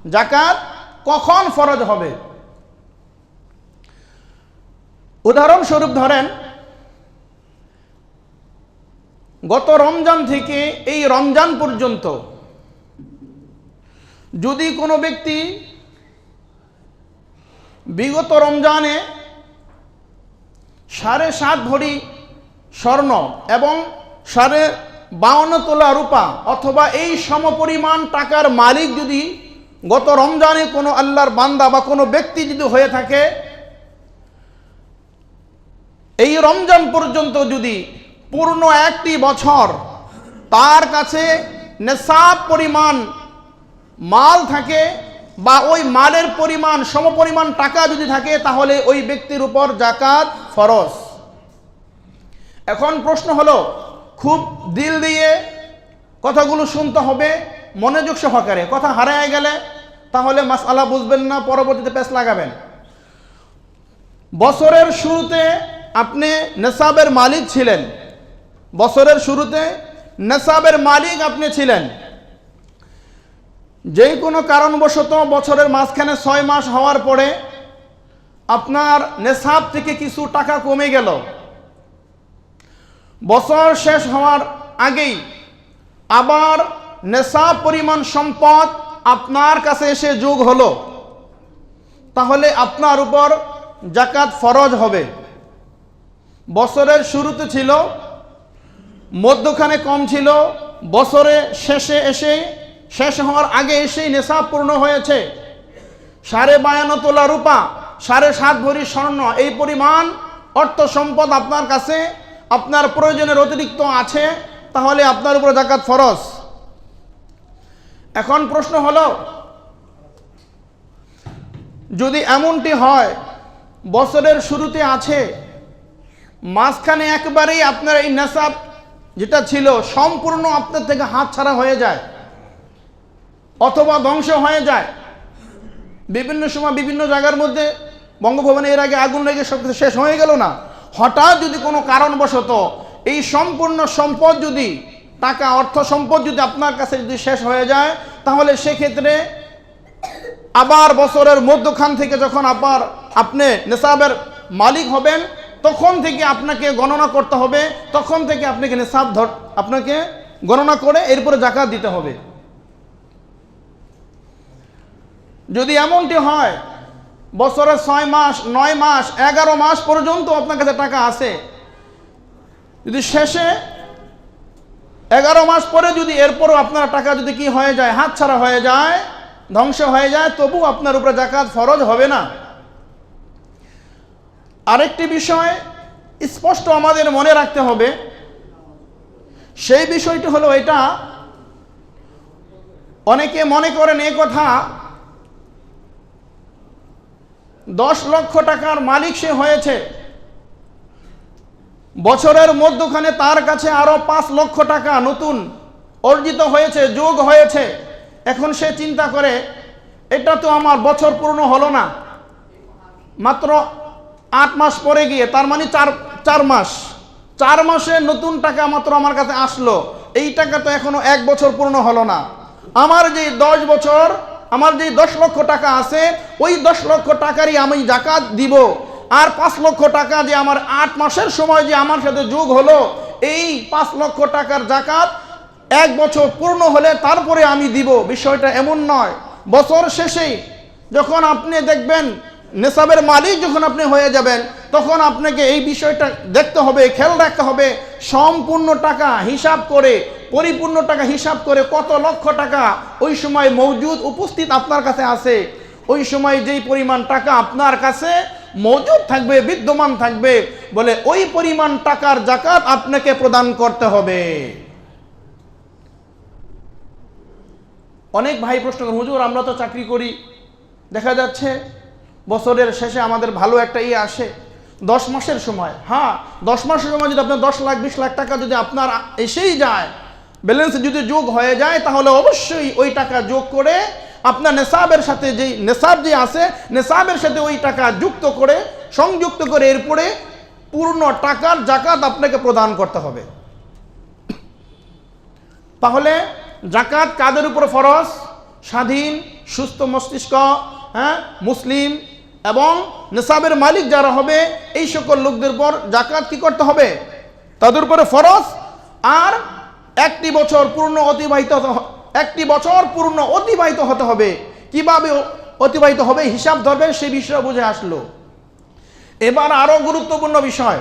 জাকাত কখন ফরজ হবে। উদাহরণস্বরূপ ধরেন, গত রমজান থেকে এই রমজান পর্যন্ত যদি কোনো ব্যক্তি বিগত রমজানে 7.5 ভরি স্বর্ণ এবং 52 তোলা রূপা অথবা এই সমপরিমাণ টাকার মালিক যদি গত রমজানে কোনো আল্লাহর বান্দা বা কোনো ব্যক্তি যদি হয়ে থাকে, এই রমজান পর্যন্ত যদি পূর্ণ একটি বছর তার কাছে নেশাব পরিমাণ মাল থাকে বা ওই মালের পরিমাণ সমপরিমাণ টাকা যদি থাকে, তাহলে ওই ব্যক্তির উপর জাকাত ফরজ। এখন প্রশ্ন হলো, খুব দিল দিয়ে কথাগুলো শুনতে হবে, মনোযোগ সহকারে। কথা হারিয়ে গেলে তাহলে মাসআলা বুঝবেন না, পরবর্তীতে পেছ লাগাবেন। বছরের শুরুতে আপনি নেশাবের মালিক ছিলেন, বছরের শুরুতে নেশাবের মালিক আপনি ছিলেন। যে কোনো কারণবশত বছরের মাঝখানে 6 মাস হওয়ার পরে আপনার নেশাব থেকে কিছু টাকা কমে গেল, বছর শেষ হওয়ার আগেই আবার নেশাব পরিমাণ সম্পদ আপনার কাছে এসে যোগ হলো, তাহলে আপনার উপর জাকাত ফরজ হবে। বছরের শুরুতে ছিল, মধ্যখানে কম ছিল, বছরে শেষে এসে শেষ হওয়ার আগে এসেই নেশাব পূর্ণ হয়েছে। 52 তোলা রূপা, 7.5 ভরি স্বর্ণ, এই পরিমাণ অর্থ সম্পদ আপনার কাছে আপনার প্রয়োজনের অতিরিক্ত আছে, তাহলে আপনার উপর জাকাত ফরজ। এখন প্রশ্ন হলো, যদি এমনটি হয় বছরের শুরুতে আছে, মাঝখানে একবারেই আপনার এই নেশাব যেটা ছিল সম্পূর্ণ আপনার থেকে হাত ছাড়া হয়ে যায় অথবা ধ্বংস হয়ে যায়। বিভিন্ন সময় বিভিন্ন জায়গার মধ্যে বঙ্গভবনে এর আগে আগুন লেগে সব কিছু শেষ হয়ে গেল না, হঠাৎ যদি কোনো কারণবশত এই সম্পূর্ণ সম্পদ যদি টাকা অর্থ সম্পদ যদি আপনার কাছে যদি শেষ হয়ে যায়, তাহলে সেক্ষেত্রে আবার বছরের মধ্যখান থেকে যখন আবার আপনি নেশাবের মালিক হবেন, তখন থেকে আপনাকে গণনা করতে হবে, তখন থেকে আপনাকে নেশাব আপনাকে গণনা করে এরপরে জাকাত দিতে হবে। যদি এমনটি হয় বছরের 6 মাস 9 মাস 11 মাস পর্যন্ত আপনার কাছে টাকা আছে, যদি শেষে 11 মাস পরে যদি এরপরও আপনার টাকা যদি কি হয়ে যায়, হাত ছাড়া হয়ে যায়, ধ্বংস হয়ে যায়, তবু আপনার উপরে জাকাত ফরজ হবে না। আরেকটি বিষয় স্পষ্ট আমাদের মনে রাখতে হবে, সেই বিষয়টি হলো এটা, অনেকে মনে করেন এই কথা, 10 লক্ষ টাকার মালিক সে হয়েছে, বছরের মধ্যখানে তার কাছে আরো 5 লক্ষ টাকা নতুন অর্জিত হয়েছে, যোগ হয়েছে। এখন সে চিন্তা করে, এটা তো আমার বছর পূর্ণ হলো না, মাত্র 8 মাস পরে গিয়ে, তার মানে 4 মাসে নতুন টাকা মাত্র আমার কাছে আসলো, এই টাকা তো এখনো 1 বছর পূর্ণ হলো না। আমার যে 10 বছর, আমার যে 10 লক্ষ টাকা আছে, ওই 10 লক্ষ টাকারই আমি জাকাত দিব, আর 5 লক্ষ টাকা যে আমার 8 মাসের সময় যে আমার সাথে যোগ হলো, এই 5 লক্ষ টাকার জাকাত 1 বছর পূর্ণ হলে তারপরে আমি দিব। বিষয়টা এমন নয়, বছর শেষেই যখন আপনি দেখবেন নেশাবের মালিক যখন আপনি হয়ে যাবেন, তখন আপনাকে এই বিষয়টা দেখতে হবে, খেয়াল রাখতে হবে, সম্পূর্ণ টাকা হিসাব করে, পরিপূর্ণ টাকা হিসাব করে কত লক্ষ টাকা ওই সময় মজুদ উপস্থিত আপনার কাছে আছে, ওই সময় যেই পরিমাণ টাকা আপনার কাছে মজুদ থাকবে, বিদ্যমান থাকবে, বলে ওই পরিমাণ টাকার জাকাত আপনাকে প্রদান করতে হবে। অনেক ভাই প্রশ্ন করেন, হুজুর আমরা তো চাকরি করি, দেখা যাচ্ছে বছরের শেষে আমাদের ভালো একটা আসে 10 মাসের সময়। হ্যাঁ, 10 মাসের সময় যদি আপনার 10 লাখ 20 লাখ টাকা যদি আপনার এসেই যায়, ব্যালেন্সে যদি যোগ হয়ে যায়, তাহলে অবশ্যই ওই টাকা যোগ করে আপনার নেশাবের সাথে যেই নেশাব যে আছে, নেশাবের সাথে ওই টাকা যুক্ত করে, সংযুক্ত করে এরপরে পূর্ণ টাকার জাকাত আপনাকে প্রদান করতে হবে। তাহলে জাকাত কাদের উপর ফরজ? স্বাধীন সুস্থ মস্তিষ্ক, হ্যাঁ, মুসলিম এবং নিসাবের মালিক যারা হবে এই সকল লোকদের পর জাকাত কি করতে হবে? তাদের উপরে ফরজ। আর একটি বছর পূর্ণ অতিবাহিত হতে হবে। কিভাবে অতিবাহিত হবে হিসাব ধরবেন, সে বিষয়ে বুঝে আসলো। এবার আরো গুরুত্বপূর্ণ বিষয়,